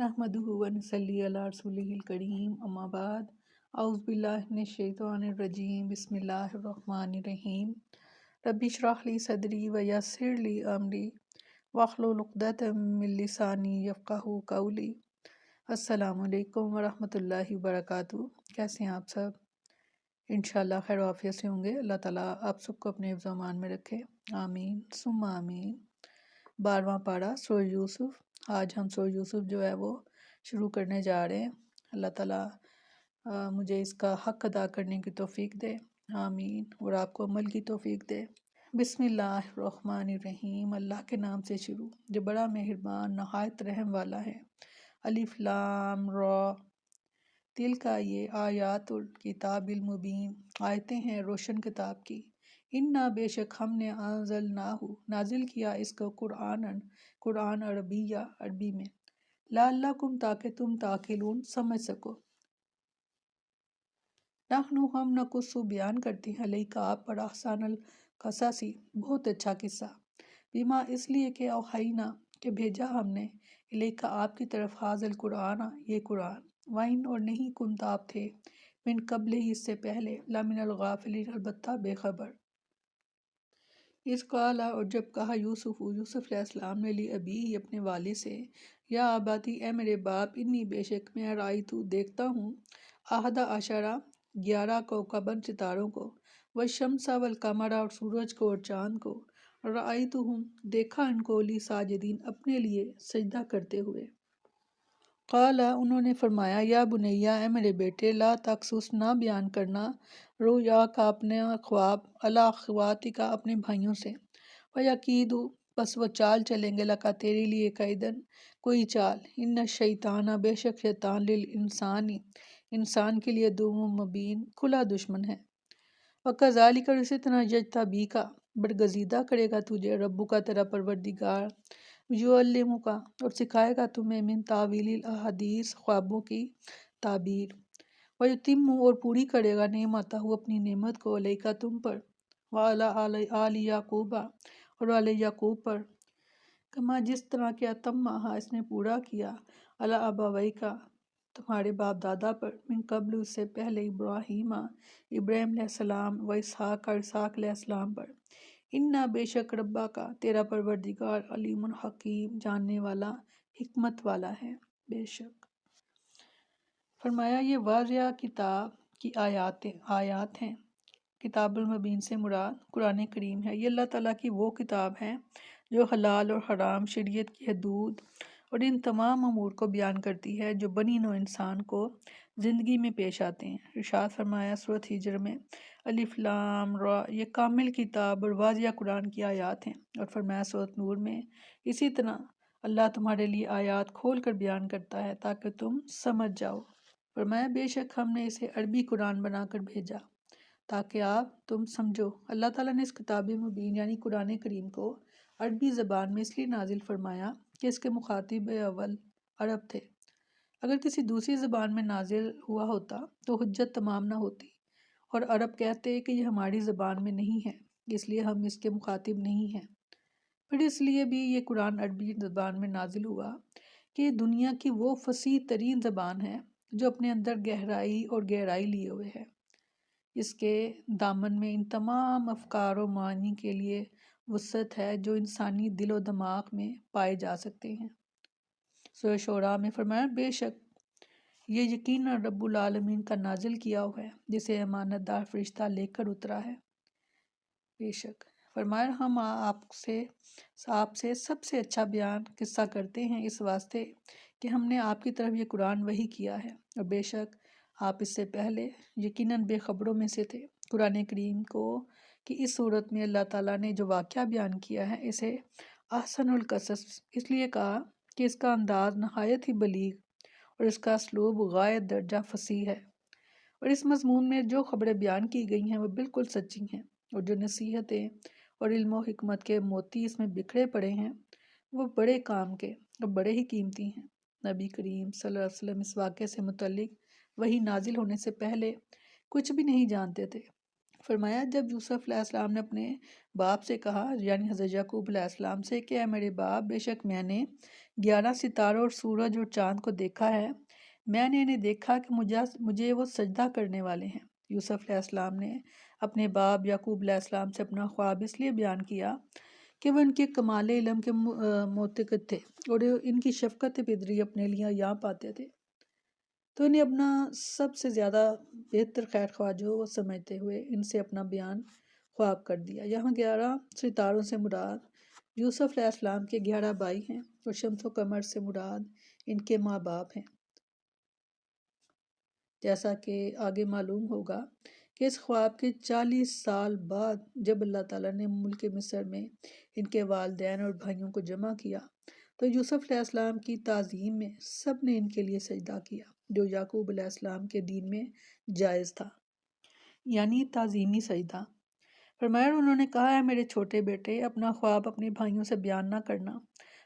नहमदुहु व नसल्ली अला रसूलिहिल करीम अम्मा बाद औज़ु बिल्लाहि मिनश शैतानिर रजीम बिस्मिल्लाहिर रहमानिर रहीम रब्बि इश्रह ली सदरी व यस्सिर ली अमरी वहलुल उक़दतम मिन लिसानी यफ़क़हू क़ौली। अस्सलामु अलैकुम व रहमतुल्लाहि व बरकातुहू। कैसे हैं आप सब? इंशाअल्लाह खैर आफियत से होंगे। अल्लाह ताला आप सबको अपने हिफ्ज़ व अमान में रखे, आमीन सुम्मा आमीन। 12वां पारा सूरह यूसुफ। आज हम सूरह यूसुफ जो है वो शुरू करने जा रहे हैं। अल्लाह ताला मुझे इसका हक़ अदा करने की तौफ़ीक दे, आमीन, और आपको अमल की तौफ़ीक दे। बिस्मिल्लाहिर्रहमानिर्रहीम। अल्लाह के नाम से शुरू जो बड़ा मेहरबान नहायत रहम वाला है। अलिफ लाम रा। तिल का ये आयातुल किताबिल मुबीन, आयतें हैं रोशन किताब की। इन्ना बेशक हमने अंज़लनाहु नाजिल किया इसको कुरान अरबिया अरबी में, लअल्लकुम ताकि तुम ताक़िलून समझ सको। नहनु हम नकुस्सु बयान करते हैं अलैका आप पर अहसानल क़ससी बहुत अच्छा किस्सा, बिमा इसलिए कि औहैना के भेजा हमने इलैका आपकी तरफ हाज़ल कुरान ये कुरान, वाइन और नहीं कुंत आप थे मिन कब्ल ही इससे पहले लमिनल गाफिलीन अलबत्ता बेखबर। इस काला और जब कहा यूसुफ अलैहिस्सलाम ने ली अबी अपने वालिद से, या आबादी ए मेरे बाप, इन्नी बेशक मैं रायतु देखता हूँ आहदा अशरा 11 कौकबन सितारों को, व शम्सा वल कमरा और सूरज को और चाँद को, रायतुहुम देखा इनको ली साजिदीन अपने लिए सजदा करते हुए। काला उन्होंने फरमाया या बुनैया ए मेरे बेटे, ला तकसुस ना बयान करना रुया का अपने ख्वाब अला अखवाती का अपने भाइयों से, व यकीदु बस वो चाल चलेंगे लका तेरे लिए कैदन कोई चाल, इन्ना शैताना बेशक शैतान लिल इंसानी इंसान के लिए दुमु मुबीन खुला दुश्मन है। व कज़ालिका इसी तरह यज्तबी का बरगजीदा करेगा तुझे रब्बू का तेरा परवरदिगार, युअल्लिमुका और सिखाएगा तुम्हें मिन तावीलिल अहादीस ख्वाबों की ताबीर, व युतिम्मु और पूरी करेगा नेमतहु अपनी नेमत को अलैका तुम पर, व अला आली याकूबा और आले याकूब पर, कमा जिस तरह के अतम्माहा इसने पूरा किया अला अबवैका तुम्हारे बाप दादा पर, मिन कब्ल उससे पहले इब्राहीमा इब्राहीम अलैहिस्सलाम व इसहाक और इसहाक अलैहिस्सलाम पर, इन्ना बेशक रब्बा का तेरा परवरदिगार अलीमुन हकीम जानने वाला हिकमत वाला है। बेशक फरमाया ये वाज़िया किताब की आयात हैं। किताबुल मुबीन से मुराद कुरान करीम है। ये अल्लाह ताला की वो किताब है जो हलाल और हराम शरीयत की हदूद और इन तमाम अमूर को बयान करती है जो बनी नौ इंसान को ज़िंदगी में पेश आते हैं। इरशाद फरमाया सूरत हिजर में, अलिफ लाम रा ये कामिल किताब और वाज़िया कुरान की आयात हैं। और फरमाया सूरत नूर में, इसी तरह अल्लाह तुम्हारे लिए आयात खोल कर बयान करता है ताकि तुम समझ जाओ। फरमाया बेशक हमने इसे अरबी कुरान बनाकर भेजा ताकि आप तुम समझो। अल्लाह ताला ने इस किताब मुबीन यानी कुरान करीम को अरबी ज़बान में इसलिए नाजिल फरमाया कि इसके मुखातिब अव्वल अरब थे। अगर किसी दूसरी ज़बान में नाजिल हुआ होता तो हुज्जत तमाम ना होती और अरब कहते कि ये हमारी ज़बान में नहीं है, इसलिए हम इसके मुखातिब नहीं हैं। फिर इसलिए भी ये कुरान अरबी ज़बान में नाजिल हुआ कि दुनिया की वो फसीह तरीन ज़बान है जो अपने अंदर गहराई और गहराई लिए हुए है। इसके दामन में इन तमाम अफकार व मानी के लिए वसअत है जो इंसानी दिल व दिमाग में पाए जा सकते हैं। सूरह शोरा में फरमाया बेशक ये यकीनन रब्बुल आलमीन का नाजिल किया हुआ है जिसे अमानतदार फरिश्ता लेकर उतरा है। बेशक फरमाया हम आपसे सबसे अच्छा बयान किस्सा करते हैं इस वास्ते कि हमने आपकी तरफ ये कुरान वही किया है, और बेशक आप इससे पहले यकीनन बेखबरों में से थे। कुरान करीम को कि इस सूरत में अल्लाह ताला ने जो वाक़या बयान किया है इसे अहसनुल क़सस इसलिए कहा कि इसका अंदाज़ नहायत ही बलीग और इसका असलूब गायत दर्जा फसीह है, और इस मज़मून में जो ख़बरें बयान की गई हैं वो बिल्कुल सच्ची हैं, और जो नसीहतें और इल्म व हिकमत के मोती इसमें बिखरे पड़े हैं वो बड़े काम के और बड़े ही कीमती हैं। नबी करीम सल्लल्लाहु अलैहि वसल्लम इस वाक़े से मुतल्लिक वही नाजिल होने से पहले कुछ भी नहीं जानते थे। فرمایا جب یوسف علیہ السلام نے اپنے باپ سے کہا یعنی حضرت یعقوب علیہ السلام سے کہ اے میرے باپ، بے شک میں نے 11 ستاروں اور سورج اور چاند کو دیکھا ہے، میں نے انہیں دیکھا کہ مجھے وہ سجدہ کرنے والے ہیں۔ یوسف علیہ السلام نے اپنے باپ یعقوب علیہ السلام سے اپنا خواب اس لیے بیان کیا کہ وہ ان کے کمال علم کے معتقد تھے اور ان کی شفقت پدری اپنے لیے یہاں پاتے تھے، تو انہیں اپنا سب سے زیادہ بہتر خیر خواہ جو وہ سمجھتے ہوئے ان سے اپنا بیان خواب کر دیا۔ یہاں 11 ستاروں سے مراد یوسف علیہ السلام کے 11 بھائی ہیں اور شمس و قمر سے مراد ان کے ماں باپ ہیں، جیسا کہ آگے معلوم ہوگا کہ اس خواب کے 40 سال بعد جب اللہ تعالیٰ نے ملک مصر میں ان کے والدین اور بھائیوں کو جمع کیا تو یوسف علیہ السلام کی تعظیم میں سب نے ان کے لیے سجدہ کیا، جو یعقوب علیہ السلام کے دین میں جائز تھا، یعنی تعظیمی سجدہ۔ فرمایا انہوں نے کہا ہے میرے چھوٹے بیٹے، اپنا خواب اپنے بھائیوں سے بیان نہ کرنا،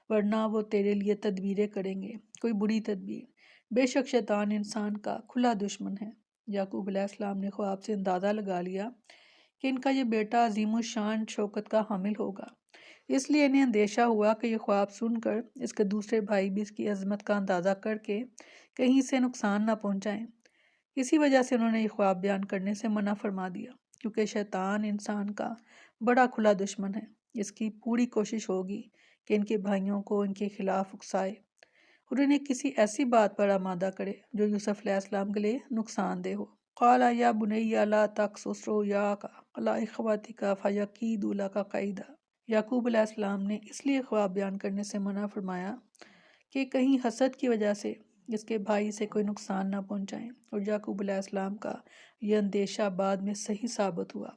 ورنہ وہ تیرے لیے تدبیریں کریں گے، کوئی بری تدبیر۔ بے شک شیطان انسان کا کھلا دشمن ہے۔ یعقوب علیہ السلام نے خواب سے اندازہ لگا لیا کہ ان کا یہ بیٹا عظیم الشان شوکت کا حامل ہوگا، اس لیے انہیں اندیشہ ہوا کہ یہ خواب سن کر اس کے دوسرے بھائی بھی اس کی عظمت کا اندازہ کر کے کہیں سے نقصان نہ پہنچائیں۔ اسی وجہ سے انہوں نے یہ خواب بیان کرنے سے منع فرما دیا، کیونکہ شیطان انسان کا بڑا کھلا دشمن ہے۔ اس کی پوری کوشش ہوگی کہ ان کے بھائیوں کو ان کے خلاف اکسائے اور انہیں کسی ایسی بات پر آمادہ کرے جو یوسف علیہ السلام کے لیے نقصان دہ ہو۔ قال یا بنی لا تقصص رؤیاک علی اخوتک فیکیدوا لک کیدا۔ یعقوب علیہ السلام نے اس لیے خواب بیان کرنے سے منع فرمایا کہ کہیں حسد کی وجہ سے اس کے بھائی سے کوئی نقصان نہ پہنچائیں، اور یعقوب علیہ السلام کا یہ اندیشہ بعد میں صحیح ثابت ہوا،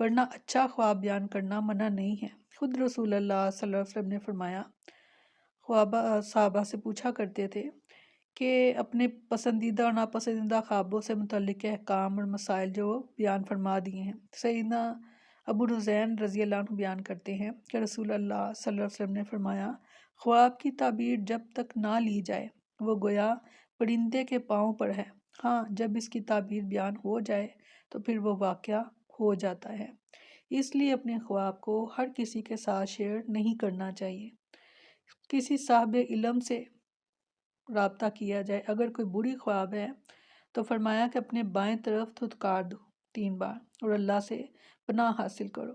ورنہ اچھا خواب بیان کرنا منع نہیں ہے۔ خود رسول اللہ صلی اللہ علیہ وسلم نے فرمایا، صحابہ سے پوچھا کرتے تھے کہ اپنے پسندیدہ اور ناپسندیدہ خوابوں سے متعلق احکام اور مسائل جو بیان فرما دیے ہیں۔ سیدنا ابو رزین رضی اللہ عنہ بیان کرتے ہیں کہ رسول اللہ صلی اللہ علیہ وسلم نے فرمایا، خواب کی تعبیر جب تک نہ لی جائے وہ گویا پرندے کے پاؤں پر ہے، ہاں جب اس کی تعبیر بیان ہو جائے تو پھر وہ واقعہ ہو جاتا ہے۔ اس لیے اپنے خواب کو ہر کسی کے ساتھ شیئر نہیں کرنا چاہیے۔ کسی صاحب علم سے رابطہ کیا جائے، اگر کوئی بری خواب ہے تو فرمایا کہ اپنے بائیں طرف دھتکار دو 3 بار اور اللہ سے پناہ حاصل کرو،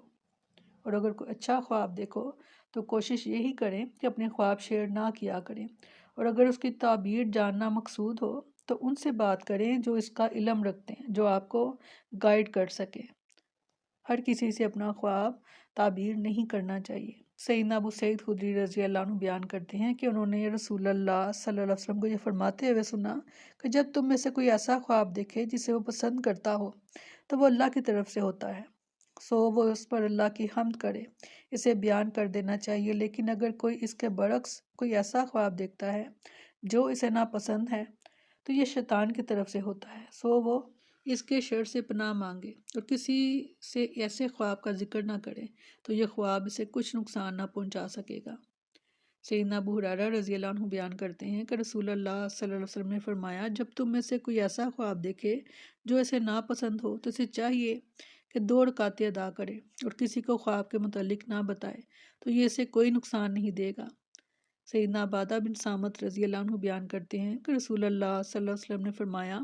اور اگر کوئی اچھا خواب دیکھو تو کوشش یہی کریں کہ اپنے خواب شیئر نہ کیا کریں، اور اگر اس کی تعبیر جاننا مقصود ہو تو ان سے بات کریں جو اس کا علم رکھتے ہیں، جو آپ کو گائیڈ کر سکے۔ ہر کسی سے اپنا خواب تعبیر نہیں کرنا چاہیے۔ سیدنا ابو سعید خدری رضی اللہ عنہ بیان کرتے ہیں کہ انہوں نے رسول اللہ صلی اللہ علیہ وسلم کو یہ فرماتے ہوئے سنا کہ جب تم میں سے کوئی ایسا خواب دیکھے جسے وہ پسند کرتا ہو تو وہ اللہ کی طرف سے ہوتا ہے، سو وہ اس پر اللہ کی حمد کرے، اسے بیان کر دینا چاہیے۔ لیکن اگر کوئی اس کے برعکس کوئی ایسا خواب دیکھتا ہے جو اسے ناپسند ہے تو یہ شیطان کی طرف سے ہوتا ہے، سو وہ اس کے شر سے پناہ مانگے اور کسی سے ایسے خواب کا ذکر نہ کرے تو یہ خواب اسے کچھ نقصان نہ پہنچا سکے گا۔ سیدنا ابو ہریرہ رضی اللہ عنہ بیان کرتے ہیں کہ رسول اللہ صلی اللہ علیہ وسلم نے فرمایا، جب تم میں سے کوئی ایسا خواب دیکھے جو اسے ناپسند ہو تو اسے چاہیے کہ 2 رکعتیں ادا کرے اور کسی کو خواب کے متعلق نہ بتائے تو یہ اسے کوئی نقصان نہیں دے گا۔ سیدنا عبادہ بن صامت رضی اللہ عنہ بیان کرتے ہیں کہ رسول اللہ صلی اللہ علیہ وسلم نے فرمایا،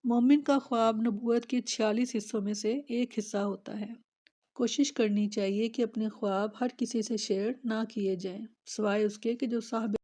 مومن کا خواب نبوت کے 46 حصوں میں سے ایک حصہ ہوتا ہے۔ کوشش کرنی چاہیے کہ اپنے خواب ہر کسی سے شیئر نہ کیے جائیں، سوائے اس کے کہ جو صاحب